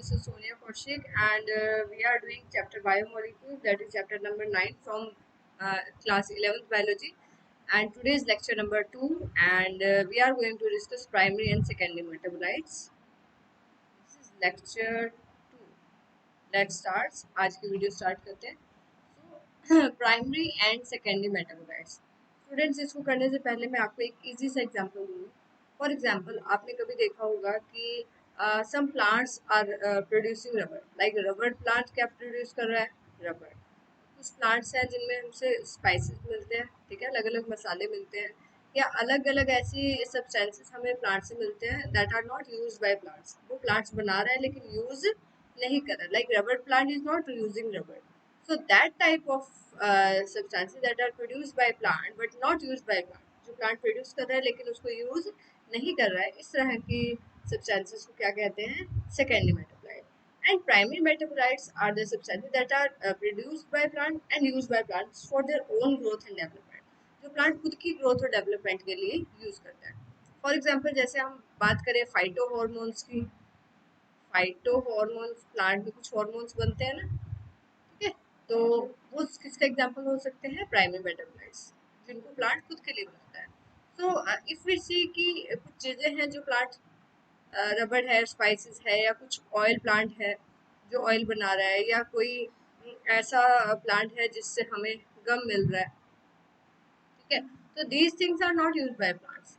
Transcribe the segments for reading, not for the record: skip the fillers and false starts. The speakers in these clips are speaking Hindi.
this is Sonia Kaushik, and we are doing chapter biomolecules, that is chapter number 9 from class 11th biology. And today is lecture number 2, and we are going to discuss primary and secondary metabolites. This is lecture 2. Let's start. आज की वीडियो स्टार्ट करते हैं. So, primary and secondary metabolites. Students, इसको करने से पहले मैं आपको एक इजी सा एग्जांपल दूंगी. फॉर एग्जांपल, आपने कभी देखा होगा कि some plants are producing rubber. Like rubber plant क्या प्रोड्यूस कर रहा है? रबर. कुछ प्लांट्स हैं जिनमें हमसे स्पाइसेस मिलते हैं, ठीक है, अलग अलग मसाले मिलते हैं, या अलग अलग ऐसी सब्सटेंसेस हमें प्लांट से मिलते हैं that are not use by plants. वो प्लांट्स बना रहा है लेकिन यूज नहीं कर रहा. Like rubber plant is not using rubber. So that type of substances that are produced by plant but not used by plant, जो plant produce कर रहा है लेकिन उसको use नहीं कर रहा है, इस तरह की substances को क्या कहते हैं? Secondary metabolites. And primary metabolites are the substances that are produced by plant and used by plants for their own growth and development. जो plant खुद की growth और development के लिए use करता है. For example, जैसे हम बात करें फाइटो हॉर्मोन्स की. फाइटो हॉर्मोन्स, प्लांट में कुछ हॉर्मोन्स बनते हैं ना, ठीक है, तो वो किसका एग्जांपल हो सकते हैं? प्राइमरी मेटाबोलाइट्स, जिनको प्लांट खुद के लिए बनाता है. सो इफ वी सी कि कुछ चीज़ें हैं जो प्लांट, रबर है, स्पाइसेस है, या कुछ ऑयल प्लांट है जो ऑयल बना रहा है, या कोई ऐसा प्लांट है जिससे हमें गम मिल रहा है, ठीक है. तो these things are not used by plants,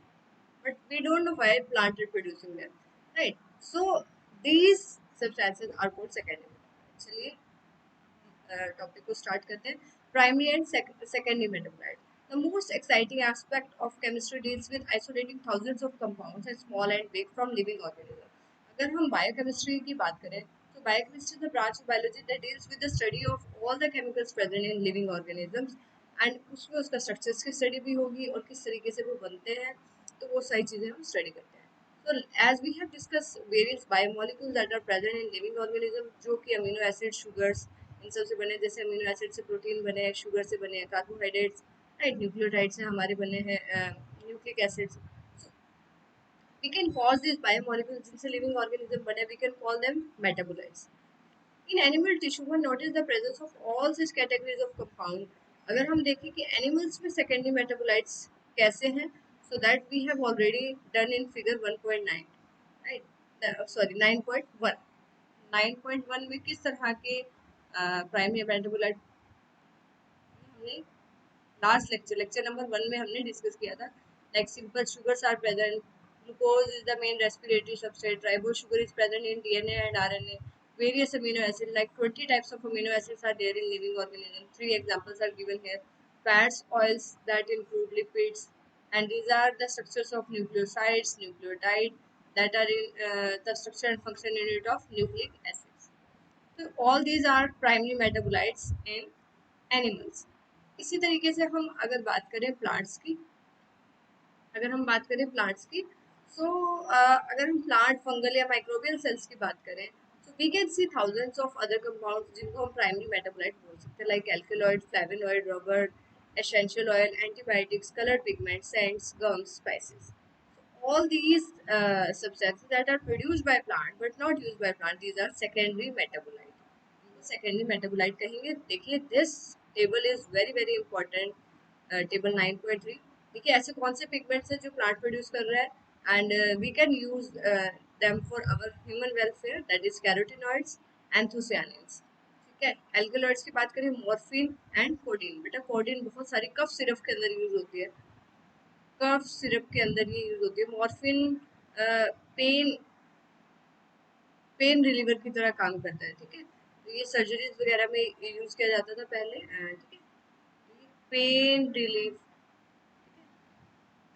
but we don't know why plant are producing them, right? So these substances are called secondary. चलिए टॉपिक को स्टार्ट करते हैं. Primary and secondary metabolite. The most exciting aspect of chemistry deals with isolating thousands of compounds and small and big from living organisms. अगर हम बायोकेमिस्ट्री की बात करें तो biochemistry is the branch of biology that deals with the study of all the chemicals present in living organisms, and उसमें उसका स्ट्रक्चर्स की स्टडी भी होगी और किस तरीके से वो बनते हैं, तो वो सारी चीज़ें हम स्टडी करते हैं. So as we have discussed various biomolecules that are present in living organism, जो कि अमीनो एसिड, शुगर्स, इन सब से बने. जैसे अमीनो एसिड से प्रोटीन बने हैं, शुगर से बने हैं कार्बोहाइड्रेट्स, राइट, न्यूक्लियोटाइड से हमारे बने हैं nucleic acids. We can call this biomolecules जिनसे लिविंग ऑर्गेनिज्म बने, we can call them metabolites. In animal tissue one notice the presence of all this categories of compound. अगर हम देखें कि एनिमल्स में सेकेंडरी मेटाबोलाइट्स कैसे हैं, so that we have already done in figure 1.9, right, sorry 9.1. 9.1 में किस तरह के प्राइमरी मेटाबोलाइट हमने लास्ट लेक्चर नंबर 1 में हमने डिस्कस किया था. Like simple sugars are present, glucose is the main respiratory substrate, ribo sugar is present in DNA and RNA, various amino acids like 20 types of amino acids are there in living organisms. 3 examples are given here. Fats, oils that include lipids, and these are the structures of nucleosides, nucleotide, that are in the structure and function unit of nucleic acids. So all these are primary metabolites in animals. इसी तरीके से हम अगर बात करें प्लांट्स की, सो अगर हम प्लांट, फंगल या माइक्रोबियल सेल्स की बात करें, so we can see thousands of other compounds जिनको हम primary metabolite बोल सकते हैं, like alkaloids, flavonoid, rubber, essential oil, antibiotics, colored pigments, scents, gums, spices. All these substances that are produced by plant but not used by plant, these are secondary metabolite. Secondary metabolite कहेंगे. देखिए, this table is very very important, table 9.3. देखिए, ऐसे कौन से पिगमेंट्स हैं जो प्लांट प्रोड्यूस कर रहा है, and we can use them for our human welfare, that is carotenoids, anthocyanins, ठीक है. एल्कलॉइड्स की बात करें, मॉर्फिन एंड कोडीन. बेटा, कोडीन बहुत सारी कफ सिरप के अंदर यूज होती है, कफ सिरप के अंदर ये यूज होती है. मॉर्फिन पेन पेन रिलीवर की तरह काम करता है, ठीक है. तो ये सर्जरीज वगैरह में यूज किया जाता था पहले, ठीक है. पेन रिलीफ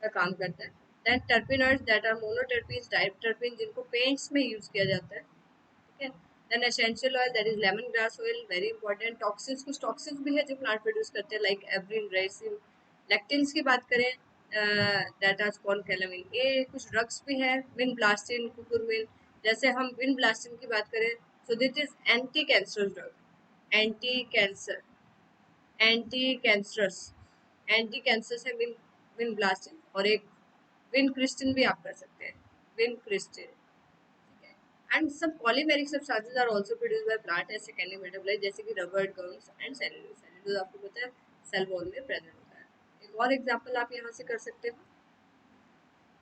का काम करता है. Then terpenoids that are monoterpenes, diterpene, जिनको पेंट्स में यूज किया जाता है, ठीक है. Then essential oil, that is lemon grass oil, very important. Toxins, कुछ टॉक्सिन्स भी है जो प्लांट प्रोड्यूस करते हैं, लाइक एब्रिन, राइसिन. लेक्टिन्स की बात करें, दैट आर कॉनकैलामिन. ये कुछ ड्रग्स भी है, विनब्लास्टिन, कुकुरमिन. जैसे हम विनब्लास्टिन की बात करें, सो this is anti cancerous drug, anti cancer, anti cancerous, anti cancer है विनब्लास्टिन. और एक विनक्रिस्टिन भी आप कर सकते हैं, विनक्रिस्टिन, ठीक है. and some polymeric substances are also produced by plant as secondary metabolite, जैसे कि rubber, gums and cellulose. Cellulose आपको पता है सेल वॉल में प्रेजेंट होता है। एक और एग्जांपल आप यहाँ से कर सकते हो,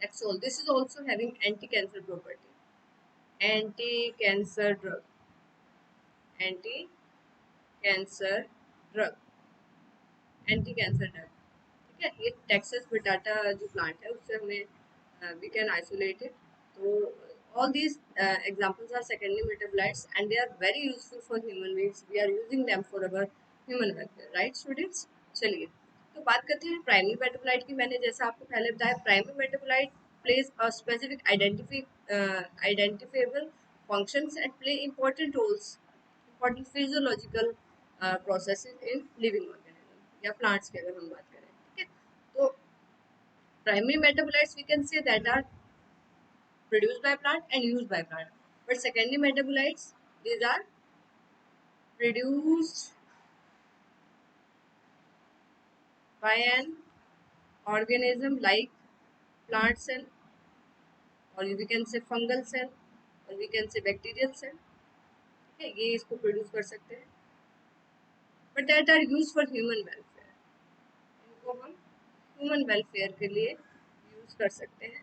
एक्सोल, this is also having anti cancer property, anti cancer drug, anti cancer drug, anti cancer drug, ठीक है। ये टेक्सास पोटैटो जो प्लांट है उससे हमें वी कैन आइसोलेट इट। तो all these examples are secondary metabolites and they are very useful for human beings. We are using them for our human welfare, right students? चलिए तो बात करते हैं प्राइमरी मेटाबोलाइट की। मैंने जैसा आपको पहले बताया, primary metabolite plays a specific identifiable functions and play important roles, important physiological processes in living organism या plants की अगर हम बात करें, ठीक है। तो primary metabolites we can say that are produced by plant and used by plant, but secondary metabolites, these are produced by an organism like plant cell, or we can say fungal cell, or we can say bacterial cell, ठीक है, ये इसको प्रोड्यूस कर सकते हैं, but that are use for human welfare, इनको हम ह्यूमन वेलफेयर के लिए यूज कर सकते हैं।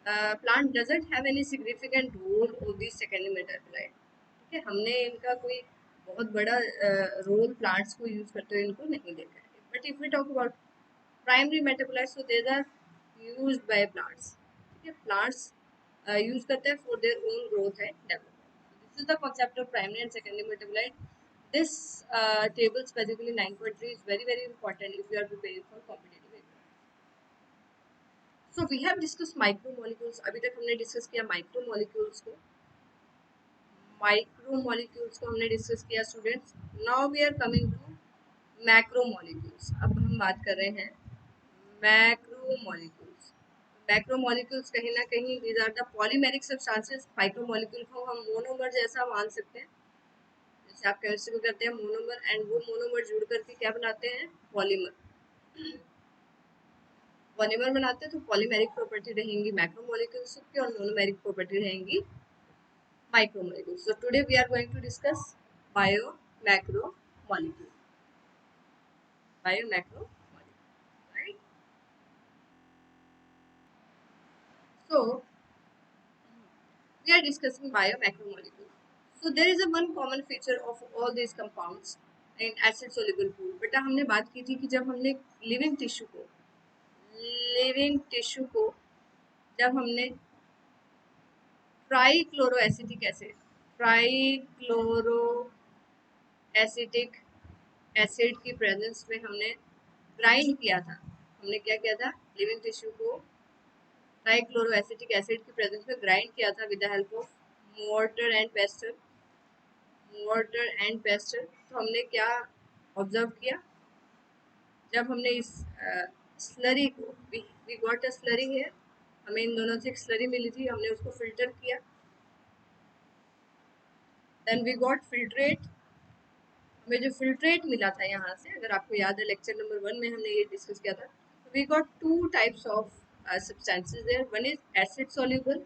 Plant doesn't have any significant role of this secondary metabolite, ठीक है, हमने इनका कोई बहुत बड़ा रोल प्लांट्स को यूज करते हुए इनको नहीं देखा है। But if we talk about primary metabolites, so they are used by plants, ठीक है, प्लांट्स यूज करते हैं for their own growth and development. This is the concept of primary and secondary metabolite. This table specifically 9.3 is very very important if you are preparing for competitive exam. So we have discussed micromolecules, अभी तक हमने डिस्कस किया माइक्रोमोलिक्यूल्स को, माइक्रोमोलिक्यूल्स को हमने डिस्कस किया students. Now we are coming to macromolecules. अब हम बात कर रहे हैं मैक्रोमोलिक्यूल्स। मैक्रोमोलिक्यूल्स कहीं ना कहीं these are the polymeric substances. Micromolecule को हम मोनोमर जैसा मान सकते हैं, जैसे आप केमिस्ट्री में करते हैं मोनोमर, एंड वो मोनोमर जुड़ करके क्या बनाते हैं, पॉलीमर, पॉलीमर बनाते हैं। तो पॉलीमेरिक प्रॉपर्टी रहेंगी मैक्रोमोलिक्यूल्स की और मोनोमेरिक प्रॉपर्टी रहेंगी micromolecules. So today we are going to discuss bio macro molecule, bio macro molecule, right? So we are discussing bio macro molecule. So there is a one common feature of all these compounds in acid soluble pool। बेटा हमने बात की थी कि जब हमने लिविंग टिश्यू को जब हमने trichloro acetic acid, trichloro acetic acid की प्रेजेंस में हमने ग्राइंड किया था, हमने क्या किया था, लिविंग टिश्यू को ट्राइक्लोरो एसिटिक एसिड की प्रेजेंस में ग्राइंड किया था with the help of mortar and pastel, mortar and pastel. तो हमने क्या ऑब्जर्व किया, जब हमने इस स्लरी को, we got a slurry here, हमें इन दोनों से एक स्लरी मिली थी, हमने उसको फिल्टर किया, देन वी गॉट फिल्ट्रेट, हमें जो फिल्ट्रेट मिला था यहाँ से, अगर आपको याद है लेक्चर नंबर 1 में हमने ये डिस्कस किया था, we got two types of substances there. One is acid soluble,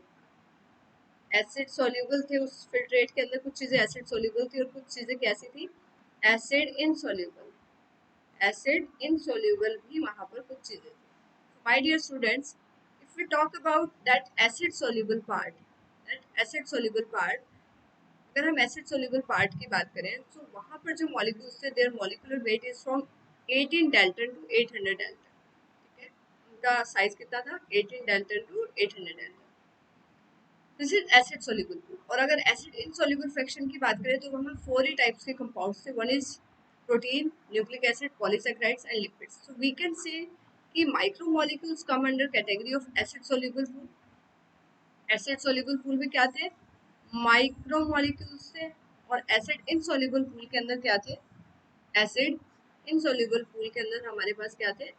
acid soluble थे उस फिल्ट्रेट के अंदर, कुछ चीज़ें एसिड सोल्यूबल थी और कुछ चीज़ें कैसी थी, एसिड इनसोल्यूबल, एसिड इनसोल्यूबल भी वहाँ पर कुछ चीज़ें थी। My dear students, if we talk about that acid soluble part, that acid soluble part, अगर हम एसिड सोल्यूबल पार्ट की बात करें तो वहाँ पर जो मॉलिक्यूल्स थे their molecular weight is from 18 dalton to 800 dalton, ठीक है, उनका साइज कितना था, 18 dalton to 800 dalton. This is acid soluble pool. और अगर एसिड इनसोल्यूबल फ्रैक्शन की बात करें तो वहाँ 4 ही टाइप्स के कंपाउंड्स थे। One is protein, nucleic acid, polysaccharides and lipids. So we can say कि micromolecules come under category of acid soluble pool. Acid soluble pool में क्या थे, माइक्रोमोलिक्यूल्स थे, और एसिड इनसोल्यूबल पूल के अंदर क्या थे, एसिड इनसोल्यूबल पूल के अंदर हमारे पास क्या थे,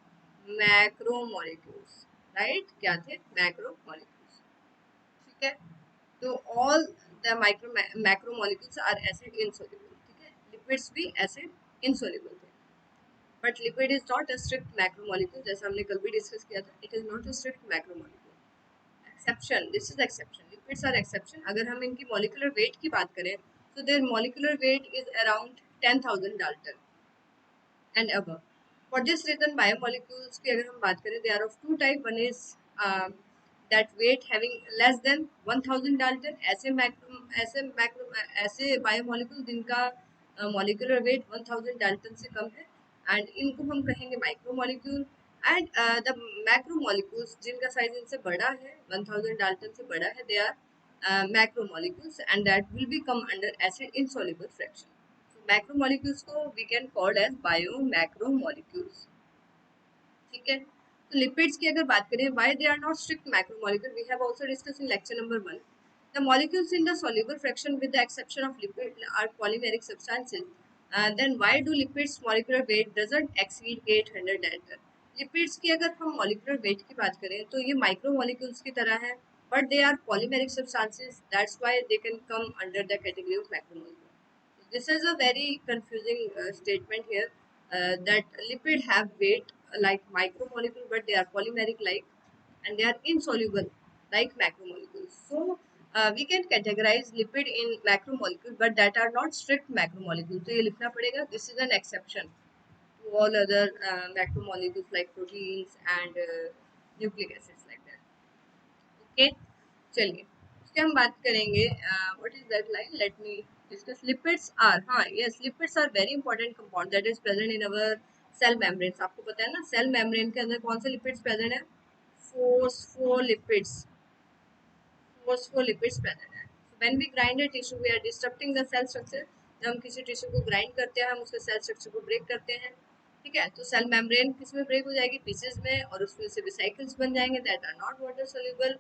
मैक्रोमोलिक्यूल्स, राइट, क्या थे, मैक्रोमोलिक्यूल्स, ठीक है। तो all the macromolecules are acid insoluble, ठीक है, लिपिड्स भी एसिड इनसोल्यूबल थे, but lipid is not a strict macromolecule, जैसा हमने कल भी डिस्कस किया था, it is not a strict macromolecule. Exception, this is exception, lipids are exception. अगर हम इनकी मॉलिक्यूलर वेट की बात करें तो their molecular weight is around 10,000 dalton and above. For this reason, biomolecules की अगर हम बात करें, they are of two type. One is that weight having less than 1,000 Dalton. ऐसे बायोमोलिक्यूल जिनका मॉलिक्यूलर वेट 1,000 डाल्टन से कम है, एंड इनको हम कहेंगे माइक्रोमोलिक्यूल. एंड द मैक्रोमोलिक्यूल्स जिनका साइज इनसे बड़ा है, 1,000 डाल्टन से बड़ा है, they are macromolecules and that will be come under acid insoluble fraction. Macromolecules को we can called as bio macromolecules. ठीक है. तो लिपिड्स की अगर बात करें, why they are not strict macromolecule, we have also discuss in lecture number 1. The molecules in the soluble fraction with the exception of lipid are polymeric substances. Then why do lipids molecular weight doesn't exceed 800 Dalton? Lipids की अगर हम मॉलिक्यूलर वेट की बात करें तो ये माइक्रोमोलिक्यूल्स की तरह है, but they are polymeric substances, that's why they can come under the category of macromolecule. This is a very confusing statement here, that lipid have weight like micromolecule, but they are polymeric like, and they are insoluble like macromolecules. So we can categorize lipid in macromolecule, but that are not strict macromolecules. So ये लिखना पड़ेगा. This is an exception to all other macromolecules like proteins and nucleic acids like that. Okay. चलिए उसके हम बात करेंगे. What is that line, let me discuss. Lipids are, हाँ yes, lipids are very important compound that is present in our cell membranes. आपको पता है ना, सेल मेम्ब्रेन के अंदर कौन से लिपिड्स प्रेजेंट है? फोस्फोलिपिड्स. फोस्फोलिपिड्स प्रेजेंट है. When we grind a tissue we are disturbing the cell structure. जब हम किसी टिश्यू को ग्राइंड करते हैं, हम उसके सेल स्ट्रक्चर को ब्रेक करते हैं. ठीक है. तो सेल मेम्ब्रेन किस में ब्रेक हो जाएगी? पीसेस में, और उसमें से वेसिकल्स बन जाएंगे that are not water soluble,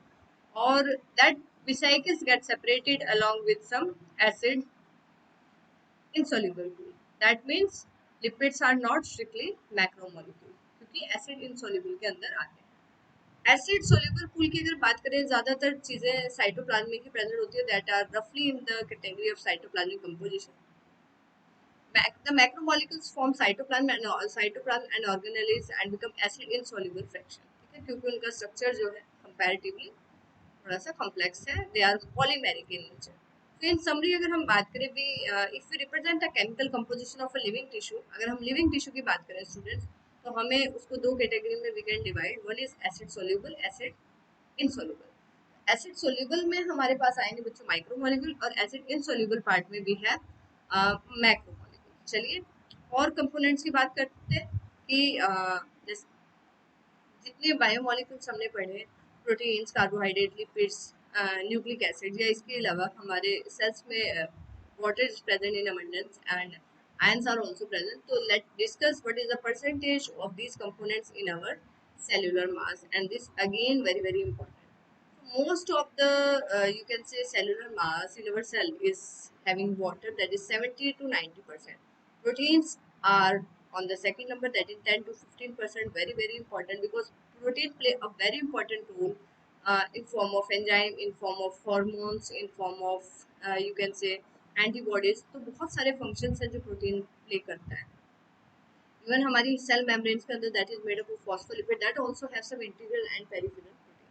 or that vesicles get separated along with some acid insoluble pool. That means lipids are not strictly macromolecule क्योंकि acid insoluble के अंदर आते हैं. एसिड सोल्यूबल पूल की अगर बात करें, ज्यादातर चीजें साइटोप्लाज्म में ही प्रेजेंट होती है, दैट आर रफली in the category of cytoplasmic composition. The macromolecules form cytoplasm and organelles and become acid insoluble fraction. ठीक है, क्योंकि उनका स्ट्रक्चर जो है कंपैरेटिवली थोड़ा सा कॉम्प्लेक्स है. They are polymeric in nature. तो इन समरी अगर हम बात करें भी, if we represent a chemical composition of a living tissue, अगर हम लिविंग टिश्यू की बात करें स्टूडेंट्स, तो हमें उसको दो कैटेगरी में we can divide. One is acid soluble, acid insoluble. Acid soluble में हमारे पास आएंगे बच्चों माइक्रोमोलिक्यूल, और एसिड इनसोल्यूबल पार्ट में भी है मैक्रोमोलिक्यूल. चलिए और कंपोनेंट्स की बात करते हैं कि जितने बायोमोलिक्यूल्स हमने पढ़े, proteins, carbohydrate, lipids, nucleic acid, या इसके अलावा हमारे सेल्स में water is present in abundance and ions are also present. So let's discuss what is the percentage of these components in our cellular mass, and this again very important. Most of the you can say cellular mass in our cell is having water, that is 70 to 90%. Proteins are on the second number, that is 10 to 15%. Very important, because protein play a very important role in form of enzyme, in form of hormones, in form of you can say antibodies. तो बहुत सारे फंक्शंस हैं जो प्रोटीन प्ले करता है. इवन हमारी सेल मेम्ब्रेन्स के अंदर that is made up of phospholipid that also have some integral and peripheral protein.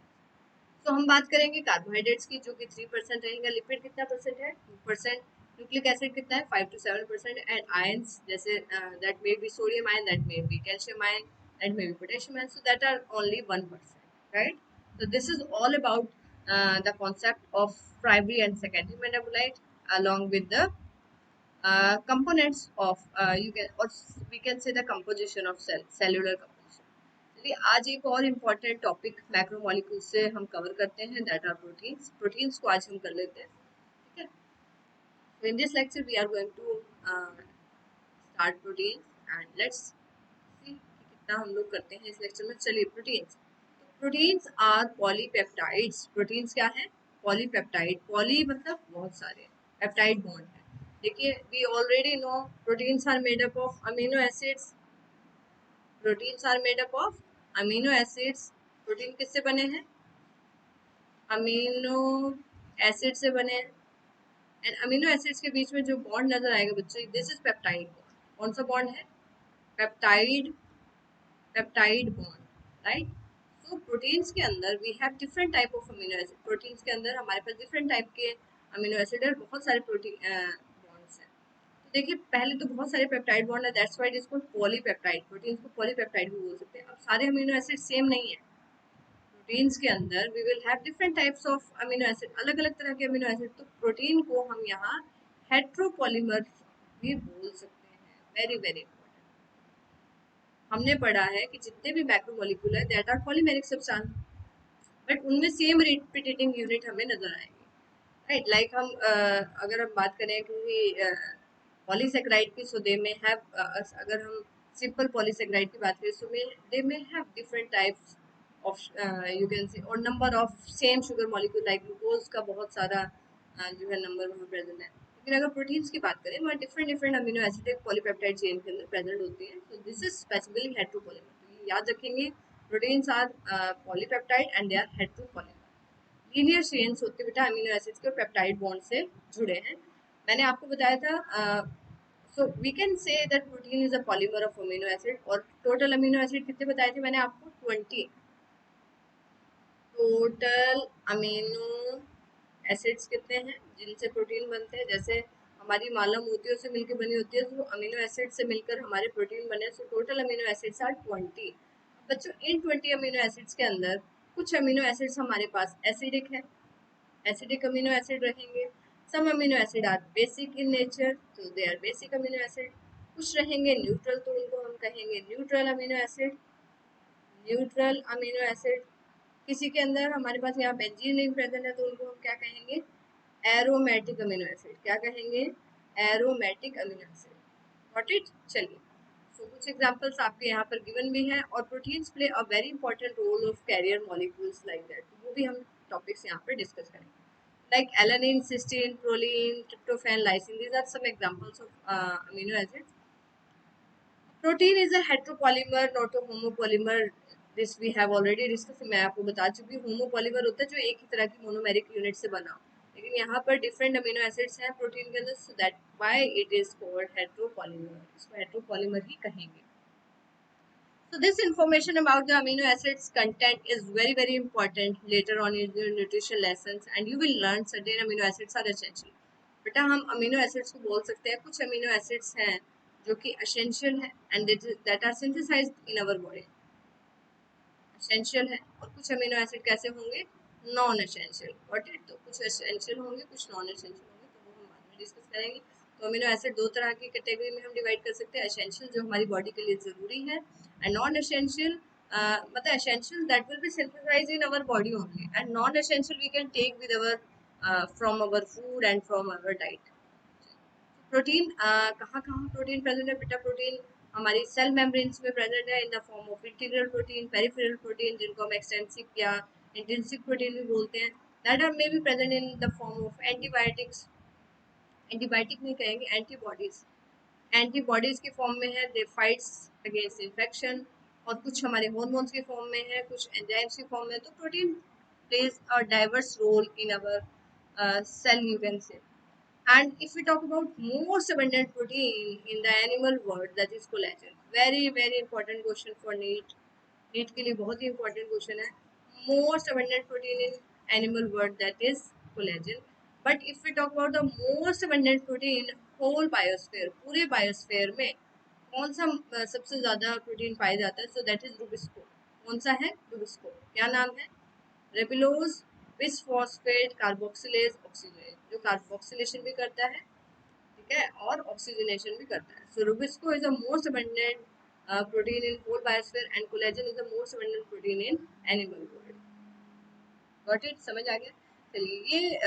तो हम बात करेंगे कार्बोहाइड्रेट्स की, जो कि 3% रहेगा. लिपिड कितना परसेंट है? 2%. न्यूक्लिक एसिड कितना है? 5 to 7%. एंड आयंस, जैसे that may be sodium ion, that may be calcium ion, that may be potassium ion, so that are only 1%, right. So this is all about the concept of primary and secondary metabolite along with the components of you can, or we can say the composition of cellular composition. चलिए आज एक और इम्पॉर्टेंट टॉपिक मैक्रोमोलिक्यूल से हम कवर करते हैं, दैट आर प्रोटीन्स. प्रोटीन्स को आज हम कर लेते हैं. ठीक है. So in this lecture we are going to start proteins, and let's see कि कितना हम लोग करते हैं इस लेक्चर में. चलिए proteins. Proteins are polypeptides. Proteins क्या है? पॉलीपेप्टाइड. पॉली मतलब बहुत सारे, पेप्टाइड बॉन्ड है. देखिए we already know proteins are made up of amino acids. Proteins are made up of amino acids. Protein किससे बने हैं? अमीनो एसिड से बने हैं. एंड अमीनो एसिड्स के बीच में जो बॉन्ड नजर आएगा बच्चों, दिस इज पेप्टाइड बॉन्ड. कौन सा बॉन्ड है? पेप्टाइड. Peptide bond, right. तो प्रोटीन्स के अंदर we have different type of amino acid. Proteins के अंदर हमारे पास डिफरेंट टाइप के अमीनो एसिड और बहुत सारे प्रोटीन बॉन्ड्स हैं। तो देखिए पहले तो बहुत सारे पेप्टाइड बॉन्ड है, दैट्स व्हाई इसको पॉलीपेप्टाइड, प्रोटीन्स को पॉलीपेप्टाइड भी बोल सकते हैं। अब सारे अमीनो एसिड सेम नहीं है। प्रोटीन्स के अंदर we will have different types of amino acid, अलग अलग तरह के अमीनो एसिड। तो प्रोटीन को हम यहाँ हेट्रोपॉलीमर भी बोल सकते हैं। Very very important. हमने पढ़ा है कि जितने भी मैक्रोमोलिक्यूल है that are polymeric substance, but उनमें सेम रिपीटेटिंग यूनिट हमें नजर आएंगे, राइट। लाइक हम अगर हम बात करें कि पॉलीसेकेराइड की, सो दे में हैव, अगर हम सिंपल पॉलीसेकेराइड की बात करें so they may have different types of, you can say, और number of same sugar molecule, like glucose का बहुत सारा जो है नंबर वहाँ प्रेजेंट है। लेकिन अगर प्रोटीन्स की बात करें वहाँ डिफरेंट डिफरेंट अमीनो एसिड एक पॉलीपेप्टाइड चेन के अंदर प्रेजेंट होती है। So this is specifically heteropolymer. तो ये याद रखेंगे, proteins are polypeptide and they are heteropolymer. Linear chains होते हैं बेटा अमीनो एसिड्स के, पेप्टाइड बॉन्ड से जुड़े हैं। मैंने आपको बताया था, so we can say that protein is a polymer of amino acid. और टोटल अमीनो एसिड कितने बताए थे मैंने आपको? 20 टोटल अमीनो एसिड्स कितने हैं जिनसे प्रोटीन बनते हैं। जैसे हमारी माला मोतियों से मिलकर बनी होती है, तो अमीनो एसिड से मिलकर हमारे प्रोटीन बने। So total amino acids are 20। बच्चों इन 20 अमीनो एसिड्स के अंदर कुछ अमीनो एसिड्स हमारे पास एसिडिक है, एसिडिक अमीनो एसिड रहेंगे। Some amino acid are basic in nature, तो they are basic amino acid. कुछ रहेंगे न्यूट्रल, तो उनको हम कहेंगे neutral amino acid, neutral amino acid. किसी के अंदर हमारे पास यहाँ बेंजीन नहीं प्रेजेंट है, तो उनको हम क्या कहेंगे? Aromatic amino acid. क्या कहेंगे? Aromatic amino acid. Got it? चलिए, सो कुछ एग्जांपल्स आपके यहाँ पर गिवन भी हैं। और proteins play a very important role of carrier molecules like that, वो भी हम टॉपिक्स यहाँ पर डिस्कस करेंगे। Like alanine, cysteine, proline, tryptophan, lysine. These are some examples of amino acids. Protein is a heteropolymer, not a homopolymer. This we have already discussed. मैं आपको बता चुकी हूँ, homopolymer होता है जो एक ही तरह की monomeric unit से बना हो। लेकिन यहाँ पर different amino acids हैं प्रोटीन के अंदर, so that why it is called heteropolymer. इसको heteropolymer ही कहेंगे। So this information about the amino acids content is very important later on in your nutrition lessons, and you will learn certain amino acids are essential. बेटा हम अमीनो एसिड्स को बोल सकते हैं, कुछ अमीनो एसिड्स हैं जो कि एसेंशियल है and that are synthesized in our body. Essential है। और कुछ अमीनो एसिड कैसे होंगे? Non essential. What it? तो कुछ एसेंशियल होंगे, कुछ नॉन एसेंशियल होंगे, तो वो हम बाद में डिस्कस करेंगे। तो अमीनो एसिड दो तरह की कैटेगरी में हम डिवाइड कर सकते हैं, एसेंशियल जो हमारी बॉडी के लिए ज़रूरी है, एंड नॉन एसेंशियल, मतलब essential that will be synthesized in our body only, and non essential we can take with our from our food and from our diet. Protein कहाँ कहाँ प्रोटीन प्रेजेंट है बेटा? प्रोटीन हमारी सेल मेम्ब्रेन्स में प्रेजेंट है in the form of integral protein, peripheral protein, जिनको हम एक्सटेंसिव या इंटेंसिव प्रोटीन भी बोलते हैं, that are may be present in the form of antibiotics. Antibiotic नहीं कहेंगे, एंटीबॉडीज। एंटीबॉडीज के फॉर्म में है, दे फाइट्स अगेंस्ट इन्फेक्शन। और कुछ हमारे हॉर्मोन्स के फॉर्म में है, कुछ एंजाइम्स के फॉर्म में। तो protein plays a diverse role in our cell, you can say. And if we talk about most abundant protein in the animal world, that is collagen. Very important question for NEET. NEET के लिए बहुत ही important question है. Most abundant protein in animal world, that is collagen. But if we talk about the most abundant protein whole biosphere, पूरे biosphere में कौन सा सबसे ज़्यादा प्रोटीन पाया जाता है? So that is rubisco. कौन सा है? rubisco. क्या नाम है? रेबिलोज बिसफॉस्फेट कार्बोक्सिलेज ऑक्सीजनेज, जो कार्बोक्सिलेशन भी करता है, ठीक है, और ऑक्सीजनेशन भी करता है। So rubisco is the most abundant protein in whole biosphere and collagen is the most abundant protein in animal world. Got it? समझ आ गया? चलिए, ये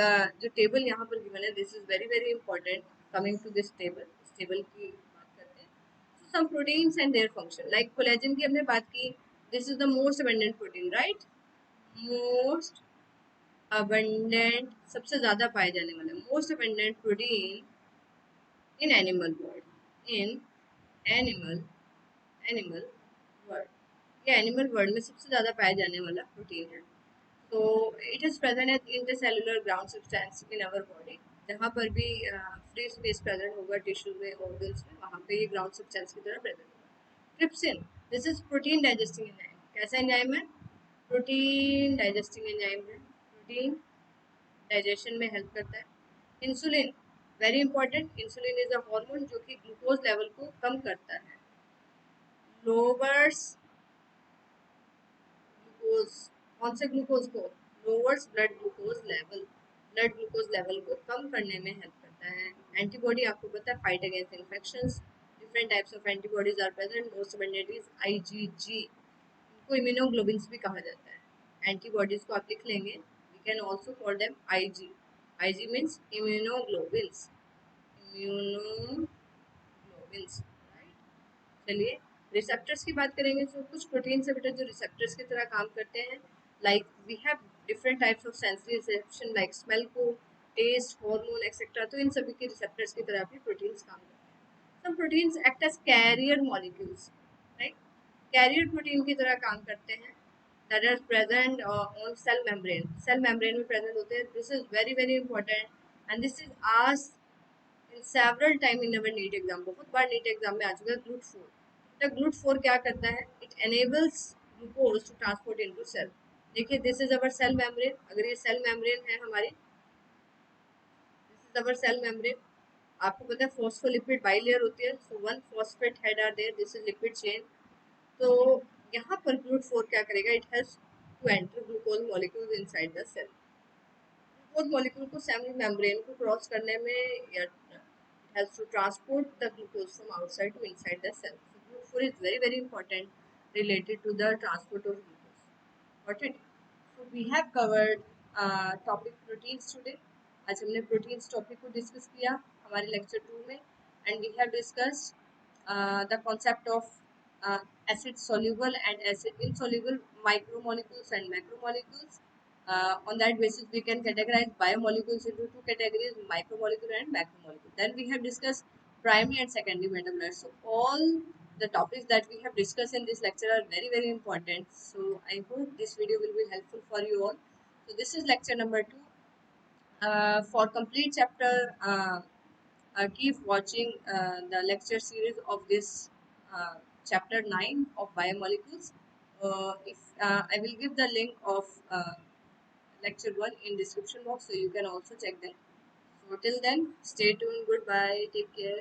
जो टेबल यहाँ पर गिवन है, this is very important. Coming to this table, इस टेबल की बात करते हैं। So some proteins and their function, like collagen की हमने बात की, this is the most abundant protein, right? Most abundant, सबसे ज़्यादा पाए जाने वाला, most abundant protein in animal world, in animal animal world, ये एनिमल वर्ल्ड में सबसे ज़्यादा पाया जाने वाला प्रोटीन है। तो it is present eight intercellular ground substance in our body. जहाँ पर भी फ्री स्पेस प्रेजेंट होगा टिश्यू में, ऑर्गन्स में, वहाँ पे ये ग्राउंड सब्सटेंस की तरह प्रेजेंट होगा। Trypsin, this is protein digesting enzyme. कैसा एंजाइम है? प्रोटीन डाइजेस्टिंग एंजाइम है, प्रोटीन डाइजेशन में हेल्प करता है। Insulin very important, insulin is a hormone जो कि ग्लूकोज लेवल को कम करता है, लोवर्स ग्लूकोज, कौन से ग्लूकोज को, lowers blood glucose level, blood glucose level को कम करने में हेल्प करता है। एंटीबॉडी आपको पता है fight against infections, different types of antibodies are present, most abundant is IgG, इनको इम्यूनोग्लोबिन्स भी कहा जाता है। एंटीबॉडीज को आप लिख लेंगे, we can also call them Ig, Ig means immunoglobins, immunoglobins, चलिए रिसेप्टर्स की बात करेंगे तो कुछ प्रोटीन से बेटा जो रिसेप्टर्स की तरह काम करते हैं, like we have different types of sensory reception like smell को, टेस्ट, हार्मोन एक्सेट्रा, तो इन सभी के रिसेप्टर्स की तरह भी प्रोटीन्स काम करते हैं। Some proteins act as carrier molecules, right, carrier protein की तरह काम करते हैं, that are present on cell membrane, cell membrane में present होते हैं, this is very very important and this is asked in several time in our NEET exam, बहुत बार नीट एग्जाम में आ चुका है ग्लूट फोर। तो ग्लूट फोर क्या करता है, it enables glucose to transport into cell. देखिए this is our cell membrane, अगर ये सेल मेम्ब्रेन है हमारी, this is our cell membrane, आपको पता है फॉस्फोलिपिड बाइलेयर होती है, so one phosphate head are there, this is lipid chain. तो यहाँ पर ग्लूट फोर क्या करेगा, it helps to enter glucose molecules inside the cell, glucose molecule को सेल मेम्ब्रेन को क्रॉस करने में या helps to transport the glucose from outside to inside the cell. So glucose is very very important related to the transport of glucose. Got it? So we have covered topic proteins today. आज हमने proteins topic को discuss किया हमारे lecture 2 में, and we have discussed the concept of acid soluble and acid insoluble micromolecules and macromolecules. On that basis, we can categorize biomolecules into two categories, micromolecule and macromolecule. Then we have discussed primary and secondary metabolites. So all the topics that we have discussed in this lecture are very very important. So I hope this video will be helpful for you all. So this is lecture number 2. For complete chapter, keep watching the lecture series of this chapter 9 of biomolecules. If I will give the link of lecture 1 in description box, so you can also check them. So till then, stay tuned, goodbye, take care.